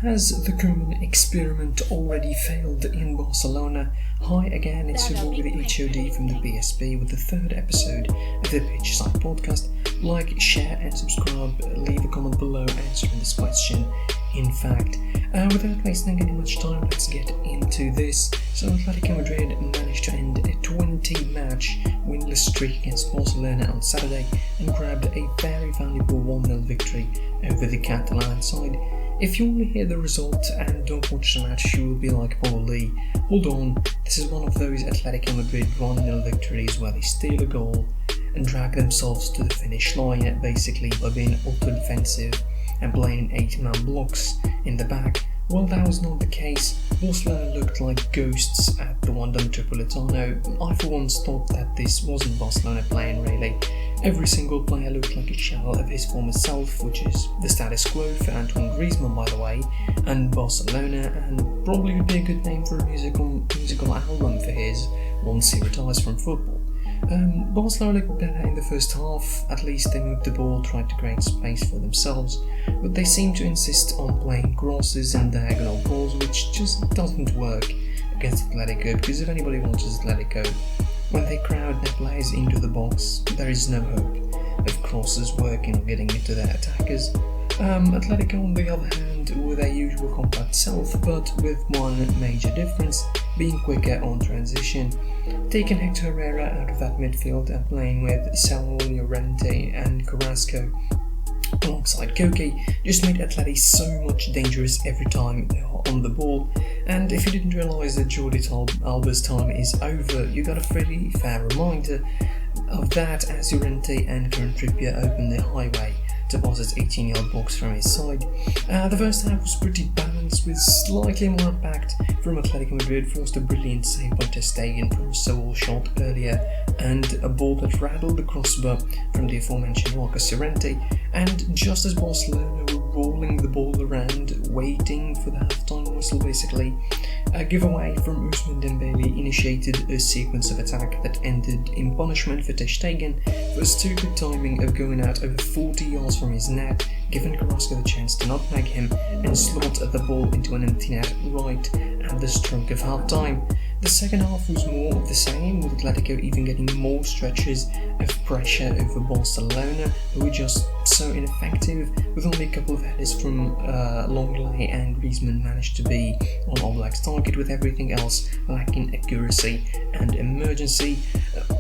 Has the Koeman experiment already failed in Barcelona? Hi again, it's your boy with the HOD from the BSB with the third episode of the Pitch Side podcast. Like, share and subscribe, leave a comment below answering this question. In fact, without wasting any much time, let's get into this. So Atletico Madrid managed to end a 20-match winless streak against Barcelona on Saturday and grabbed a very valuable 1-0 victory over the Catalan side. If you only hear the result and don't watch the match, you will be like, probably, hold on, this is one of those Atletico Madrid 1-0 victories where they steal a goal and drag themselves to the finish line, basically by being ultra-defensive and playing 8-man blocks in the back. Well, that was not the case. Barcelona looked like ghosts at the Wanda Metropolitano. I for once thought that this wasn't Barcelona playing really. Every single player looked like a shell of his former self, which is the status quo for Antoine Griezmann, by the way, and Barcelona, and probably would be a good name for a musical album for his once he retires from football. Barcelona looked better in the first half. At least they moved the ball, tried to create space for themselves, but they seem to insist on playing crosses and diagonal balls, which just doesn't work against Atletico, because if anybody watches Atletico, when they crowd their players into the box, there is no hope of crosses working or getting into their attackers. Atletico, on the other hand, were their usual compact self, but with one major difference, being quicker on transition. Taking Hector Herrera out of that midfield and playing with Saul Llorente and Carrasco alongside Koke just made Atleti so much dangerous every time they are on the ball. And if you didn't realise that Jordi Alba's time is over, you got a pretty fair reminder of that as Llorente and Kieran Trippier opened the highway to pass his 18-yard box from his side. The first half was pretty balanced, with slightly more impact from Atletico Madrid, forced a brilliant save by Ter Stegen from a sole shot earlier, and a ball that rattled the crossbar from the aforementioned Marcos Llorente. And just as Barcelona were rolling the ball around, waiting for the half-time whistle basically, a giveaway from Ousmane Dembele initiated a sequence of attack that ended in punishment for Ter Stegen for stupid timing of going out over 40 yards from his net, giving Carrasco the chance to nutmeg him and slot the ball into an empty net right at the stroke of half-time. The second half was more of the same, with Atletico even getting more stretches of pressure over Barcelona, who were just so ineffective, with only a couple of headers from Longley, and Griezmann managed to be on Oblak's target, with everything else lacking accuracy and emergency.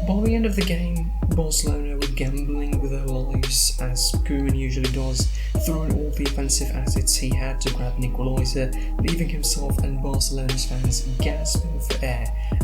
By the end of the game, Barcelona were gambling with their lives, as Koeman usually does, throwing all the offensive assets he had to grab an equaliser, leaving himself and Barcelona's fans gasping for air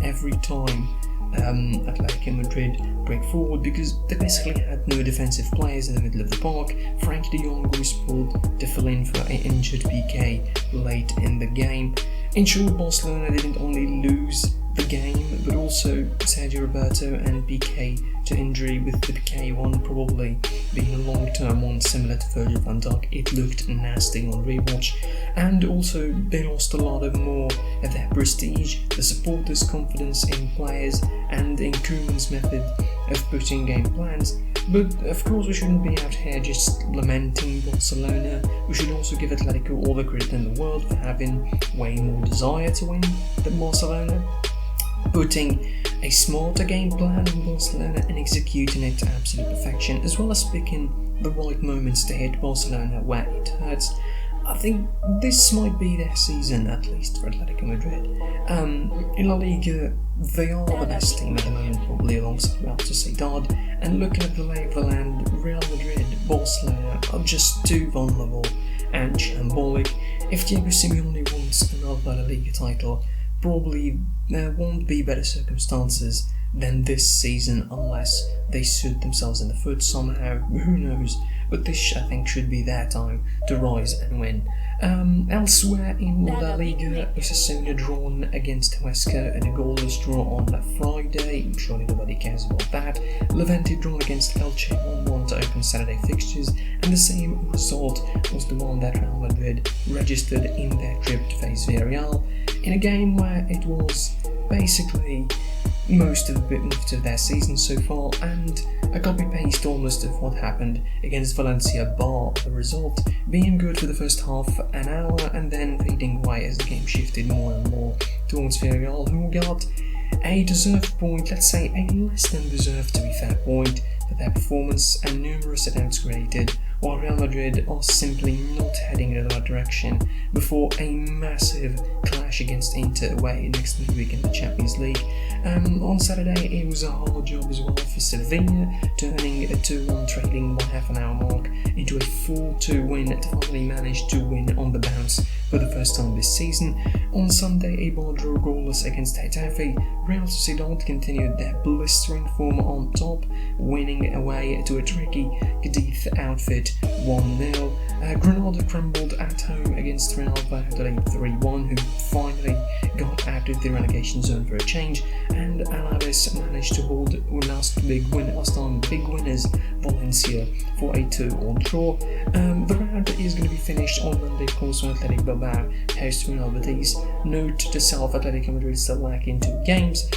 every time Atletico Madrid break forward, because they basically had no defensive players in the middle of the park. Frankie de Jong was pulled to fill in for an injured PK late in the game. In short, Barcelona didn't only lose the game, but also Sergio Roberto and PK to injury, with the PK one probably being a long-term one similar to Virgil van Dijk. It looked nasty on rewatch, and also they lost a lot of more of their prestige, the supporters' confidence in players, and in Koeman's method of putting game plans. But of course we shouldn't be out here just lamenting Barcelona. We should also give Atletico all the credit in the world for having way more desire to win than Barcelona, putting a smarter game plan in Barcelona and executing it to absolute perfection, as well as picking the right moments to hit Barcelona where it hurts. I think this might be their season, at least for Atletico Madrid. In La Liga, they are the best team at the moment, probably alongside Real Sociedad, and looking at the lay of the land, Real Madrid, Barcelona are just too vulnerable and shambolic. If Diego Simeone wants another La Liga title, probably there won't be better circumstances than this season unless they shoot themselves in the foot somehow, who knows, but this I think should be their time to rise and win. Elsewhere in La Liga, Osasuna drawn against Huesca in a goalless draw on a Friday, surely nobody cares about that. Levante drawn against Elche 1-1 to open Saturday fixtures, and the same result was the one that Real Madrid registered in their trip to face Villarreal, in a game where it was basically most of their season so far, and a copy-paste almost of what happened against Valencia, bar the result being good for the first half an hour and then fading away as the game shifted more and more towards Villarreal, who got a deserved point, let's say a less than deserved to be fair point, for their performance and numerous attempts created, while Real Madrid are simply not heading in the right direction before a massive clash against Inter away next week in the Champions League. On Saturday it was a hard job as well for Sevilla, turning a 2-1 trailing 1/2 an hour mark into a 4-2 win to finally manage to win on the bounce for the first time this season. On Sunday, a bar draw goalless against Getafe. Real Sociedad continued their blistering form on top, winning away to a tricky Cadiz outfit 1-0. Granada crumbled at home against Real Valladolid 3-1, who finally got out of the relegation zone for a change, and Alaves managed to hold last time big winners Valencia for a 2-2 draw. The round is going to be finished on Monday, of course, when Athletic Bilbao hosts Real Betis. Note to self, Atletico Madrid still lacking 2 games,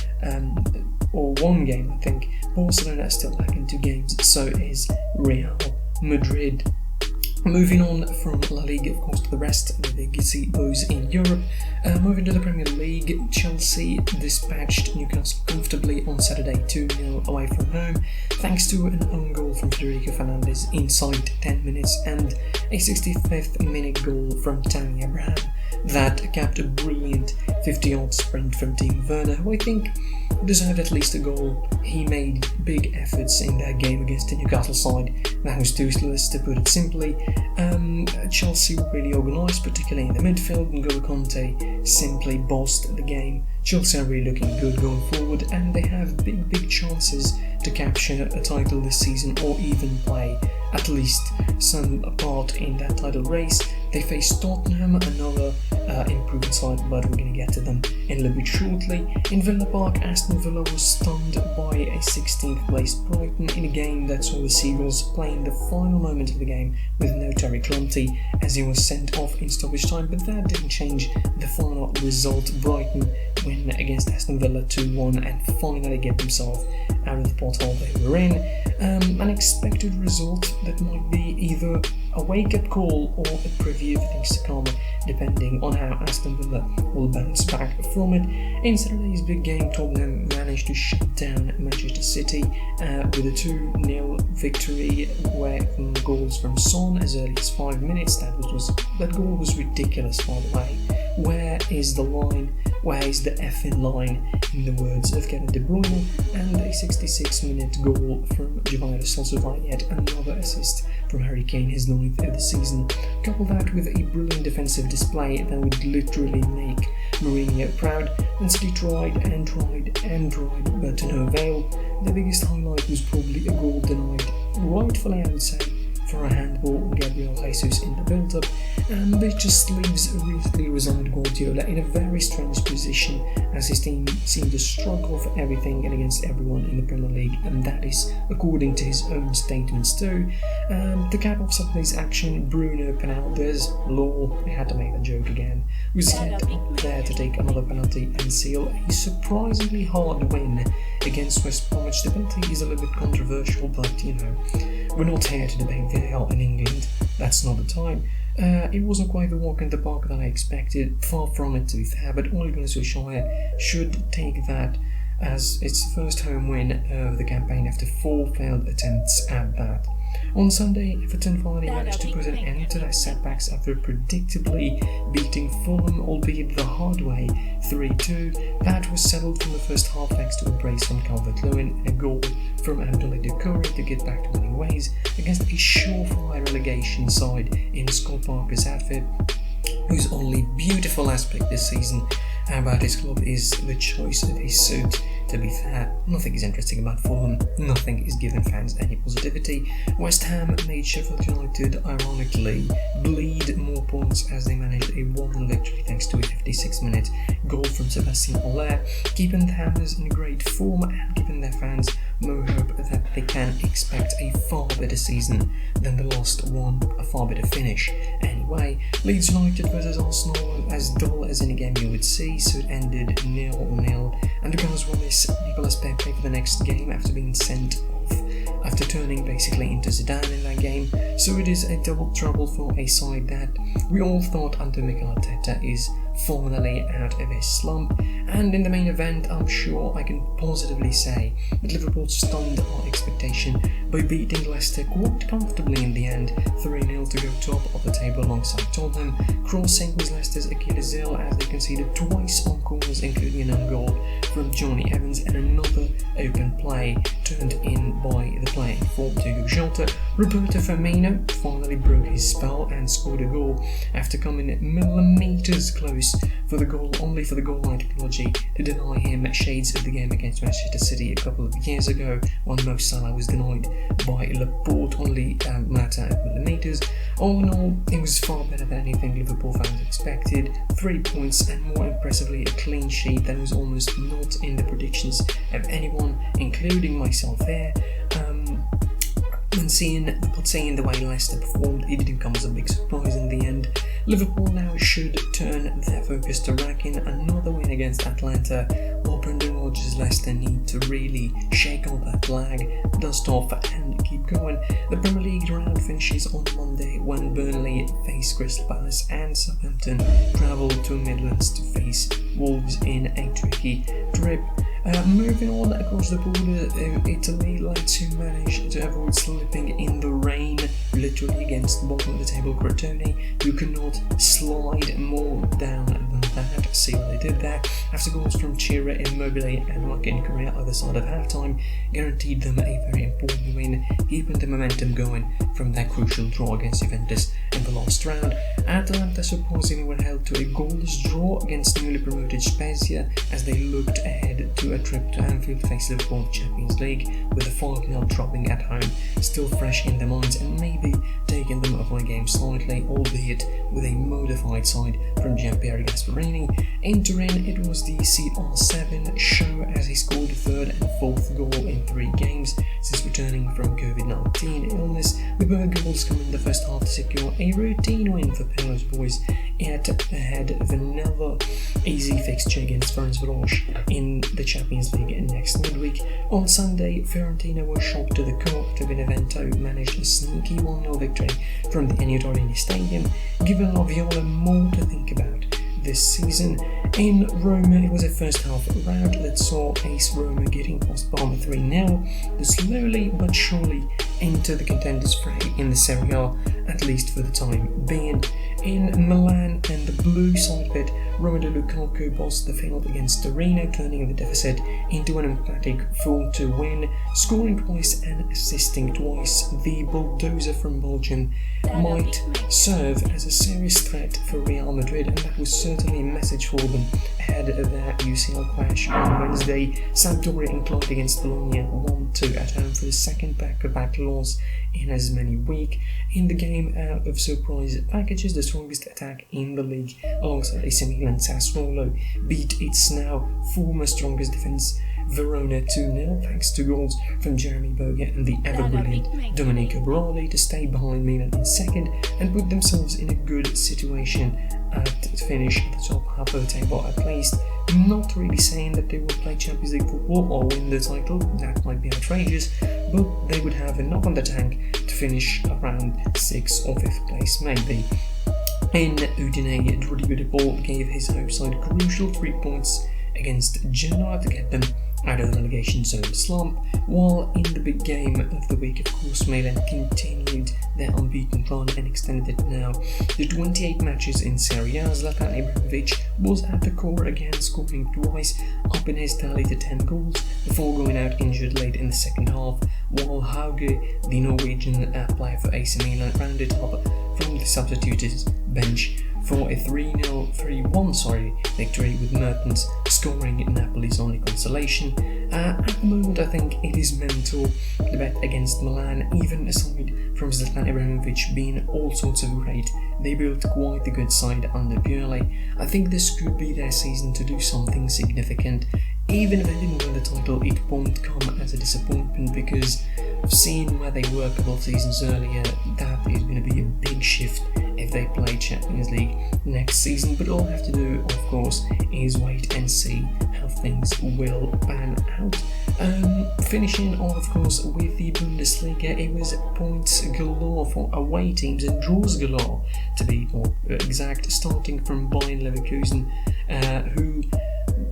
or 1 game I think. Barcelona is still lacking 2 games, so is Real Madrid. Moving on from La Liga, of course, to the rest of the big those in Europe. Moving to the Premier League, Chelsea dispatched Newcastle comfortably on Saturday 2-0 away from home, thanks to an own goal from Federico Fernandez inside 10 minutes and a 65th minute goal from Tammy Abraham that capped a brilliant 50-yard sprint from Timo Werner, who I think deserved at least a goal. He made big efforts in that game against the Newcastle side that was toothless, to put it simply. Chelsea were really organised, particularly in the midfield, and N'Golo Conte simply bossed the game. Chelsea are really looking good going forward, and they have big chances to capture a title this season, or even play at least some part in that title race. They face Tottenham, another improved side, but we're going to get to them in a little bit shortly. In Villa Park, Aston Villa was stunned by a 16th place Brighton in a game that saw the Seagulls playing the final moment of the game with no Terry Clumpty as he was sent off in stoppage time, but that didn't change the final result. Brighton win against Aston Villa 2-1 and finally get themselves out of the pothole they were in. An expected result that might be either a wake-up call or a preview of things to come, depending on how Aston Villa will bounce back from it. In Saturday's big game, Tottenham managed to shut down Manchester City with a 2-0 victory, where goals from Son as early as 5 minutes. That goal was ridiculous, by the way. Where is the line? Where is the effing line, in the words of Kevin De Bruyne? And a 66-minute goal from Giovanni SOLSKJAER, yet another assist from Harry Kane, his 9th of the season. Couple that with a brilliant defensive display that would literally make Mourinho proud, and City tried, but to no avail. The biggest highlight was probably a goal denied, rightfully I would say, for a handball on Gabriel Jesus in the build-up, and this just leaves a recently resigned Guardiola in a very strange position, as his team seemed to struggle for everything and against everyone in the Premier League, and that is according to his own statements too. To cap off Saturday's action, Bruno Fernandes, I had to make that joke again, was yet up there to take another penalty and seal a surprisingly hard win against West Bromwich. The penalty is a little bit controversial, but you know, we're not here to debate VAR in England, that's not the time. It wasn't quite the walk in the park that I expected, far from it to be fair, but Ole Gunnar Solskjaer should take that as its first home win of the campaign after 4 failed attempts at that. On Sunday, Everton finally managed to put an end to their setbacks after predictably beating Fulham, albeit the hard way, 3-2. That was settled from the first half thanks to a brace from Calvert-Lewin and a goal from Abdoulaye Doucouré to get back to winning ways against a surefire relegation side in Scott Parker's outfit, whose only beautiful aspect this season about his club is the choice of his suit. To be fair, nothing is interesting about Fulham, nothing is giving fans any positivity. West Ham made Sheffield United ironically bleed more points as they managed a 1-0 victory thanks to a 56-minute goal from Sebastian Haller, keeping the Hammers in great form and giving their fans more hope that they can expect a far better season than the last one, a far better finish. Anyway, Leeds United versus Arsenal, as dull as any game you would see, so it ended 0-0, and the guys will miss Nicolas Pepe for the next game after being sent off after turning basically into Zidane in that game. So it is a double trouble for a side that we all thought under Mikel Arteta is finally out of his slump. And in the main event, I'm sure I can positively say that Liverpool stunned our expectation by beating Leicester quite comfortably in the end, 3-0 to go top of the table alongside Tottenham. Crossing was Leicester's Achilles heel as they conceded twice on corners, including an own goal from Johnny Evans and another open play turned in by the player informed Diogo Jota. Roberto Firmino finally broke his spell and scored a goal after coming millimeters close for the goal, only for the goal line technology to deny him shades of the game against Manchester City a couple of years ago when Mo Salah was denied by Laporte, only a matter of millimeters. All in all, it was far better than anything Liverpool fans expected. 3 points and more impressively a clean sheet that was almost not in the predictions of anyone, including myself here. And seeing the way Leicester performed, it didn't come as a big surprise in the end. Liverpool now should turn their focus to racking another win against Atlanta, while Brendan Rodgers' Leicester need to really shake off that lag, dust off and keep going. The Premier League round finishes on Monday when Burnley face Crystal Palace and Southampton travel to Midlands to face Wolves in a tricky trip. Moving on across the border, Italy, Lazio managed to avoid slipping in the rain, literally against bottom of the table Crotone, who cannot slide more down than that. See what they did there, after goals from Chira, Immobile and Joaquin Correa either side of halftime guaranteed them a very important win, keeping the momentum going from their crucial draw against Juventus in the last round. Atalanta surprisingly were held to a goalless draw against newly promoted Spezia as they looked ahead to a trip to Anfield to face Liverpool in the Champions League, with a 5-0 dropping at home still fresh in their minds and maybe taking them over a game slightly, albeit with a modified side from Gianpiero Gasperini. In Turin, it was the CR7 show as he scored the third and fourth goal in 3 games since returning from COVID-19 illness, with both goals coming in the first half to secure a routine win for Pirlo's boys at ahead of another easy fixture against Ferencváros in the Champions League next midweek. On Sunday, Fiorentina was shocked to the core after Benevento managed a sneaky 1-0 victory from the Ennio Torrini Stadium, giving Laviola more to think about this season. In Roma, it was a first half rout that saw Ace Roma getting past Parma 3-0, to slowly but surely enter the contenders' fray in the Serie A, at least for the time being. In Milan and the blue side of it, Romelu Lukaku bossed the field against Torino, turning the deficit into an emphatic 4-2 win, scoring twice and assisting twice. The bulldozer from Belgium might serve as a serious threat for Real Madrid, and that was certainly a message for them ahead of their UCL clash on Wednesday. Sampdoria inclined against Bologna 1-2 at home for the second back-to-back loss in as many weeks. In the game out of surprise packages, the strongest attack in the league alongside AC Milan, Sassuolo beat its now former strongest defence Verona 2-0 thanks to goals from Jeremy Boga and the ever-brilliant Domenico Berardi to stay behind Milan in second and put themselves in a good situation to finish at the top half of the table at least. Not really saying that they will play Champions League football or win the title, that might be outrageous, but they would have enough on the tank to finish around 6th or 5th place maybe. In Udine, Rodrigo de Paul gave his home side crucial 3 points against Genoa to get them out of the relegation zone slump, while in the big game of the week, of course, Milan continued their unbeaten run and extended it now to 28 matches in Serie A. Zlatan Ibrahimovic was at the core again, scoring twice, up in his tally to 10 goals before going out injured late in the second half, while Hauge, the Norwegian player for AC Milan, rounded up from the substituted bench for a 3-1 victory, with Mertens scoring Napoli's only consolation. At the moment, I think it is mental to bet against Milan, even aside from Zlatan Ibrahimovic being all sorts of great. They built quite a good side under Pioli. I think this could be their season to do something significant even if they didn't win the title, it won't come as a disappointment, because I've seen where they were a couple of seasons earlier. That is going to be a big shift if they play Champions League next season, but all I have to do, of course, is wait and see how things will pan out. Finishing off, of course, with the Bundesliga, it was points galore for away teams and draws galore, to be more exact, starting from Bayern Leverkusen, who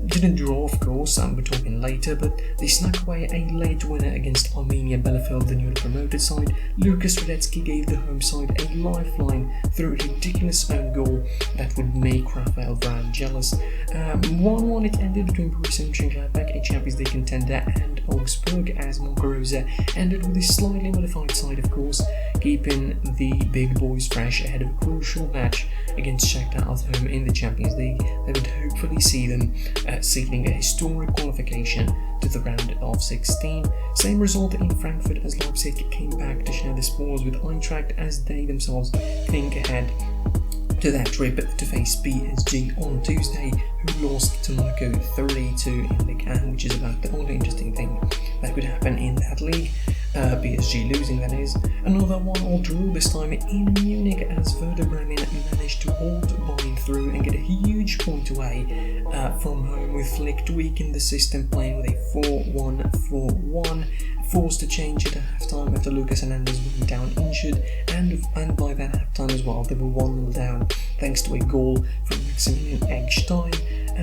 didn't draw, of course, we're talking later, but they snuck away a late winner against Arminia Bielefeld, the newly promoted side. Lucas Radetzky gave the home side a lifeline through a ridiculous own goal that would make Raphael Varane jealous. 1-1 it ended between Borussia Mönchengladbach, a Champions League contender, and Augsburg, as Marco Rose ended with a slightly modified side, of course, keeping the big boys fresh ahead of a crucial match against Shakhtar at home in the Champions League that would hopefully see them sealing a historic qualification to the round of 16. Same result in Frankfurt as Leipzig came back to share the spoils with Eintracht as they themselves think ahead to that trip to face PSG on Tuesday, who lost to Monaco 3-2 in Ligue 1, which is about the only interesting thing that could happen in that league. PSG losing, that is. Another 1-1 draw, this time in Munich, as Werder Bremen managed to hold Bayern through and get a huge point away from home, with Flick tweaking the system, playing with a 4-1-4-1, forced to change it at halftime after Lucas Hernandez went down injured, and by that halftime as well they were 1-0 down thanks to a goal from Maximilian Eggstein,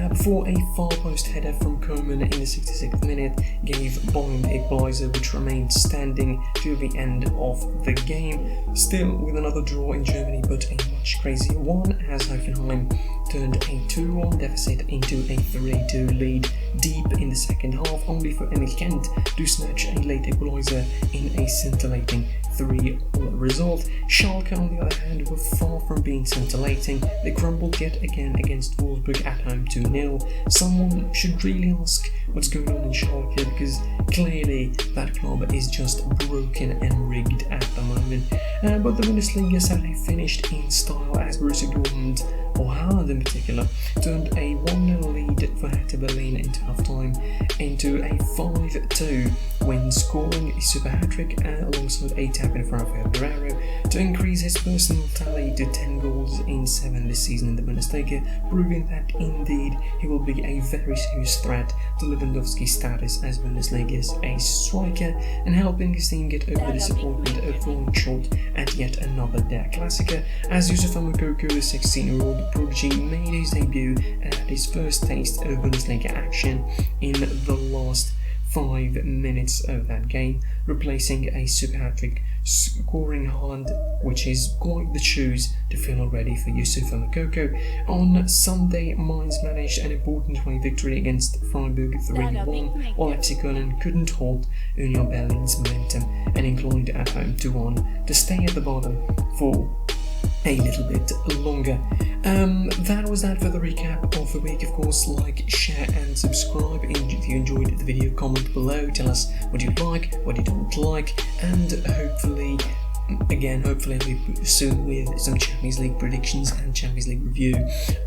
before a far post header from Koeman in the 66th minute gave Bayern the equaliser, which remained standing till the end of the game. Still with another draw in Germany, but a much crazier one, as Hoffenheim turned a 2-1 deficit into a 3-2 lead deep in the second half, only for Emil Kent to snatch a late equaliser in a scintillating 3-all result. Schalke, on the other hand, were far from being scintillating. They crumbled yet again against Wolfsburg at home 2-0. Someone should really ask what's going on in Schalke, because clearly that club is just broken and rigged at the moment. But the Bundesliga Saturday finished in style as Borussia Dortmund, or Haaland in particular, turned a 1-0 lead for Hertha Berlin into half-time into a 5-2 win, scoring a super hat-trick alongside a tap in for Rafael Guerreiro to increase his personal tally to 10 goals in 7 this season in the Bundesliga, proving that indeed he will be a very serious threat to Lewandowski's status as Bundesliga's ace striker, and helping his team get over the disappointment of falling short at yet another Der Klassiker, as Youssoufa Moukoko, the 16-year-old prodigy, made his debut and had his first taste of Bundesliga action in the last 5 minutes of that game, replacing a super hat-trick scoring Haaland, which is quite the shoes to fill already for Youssoufa Moukoko. On Sunday, Mainz managed an important away victory against Freiburg 3-1, while FC Köln couldn't halt Union Berlin's momentum and inclined at home 2-1 to stay at the bottom for a little bit longer. That was that for the recap of the week. Of course, like, share and subscribe. If you enjoyed the video, comment below, tell us what you like, what you don't like, and hopefully I'll be soon with some Champions League predictions and Champions League review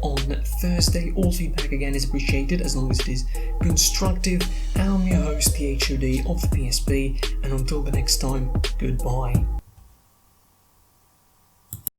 on Thursday. All feedback again is appreciated as long as it is constructive. I'm your host, the HOD of the PSP, and until the next time, goodbye.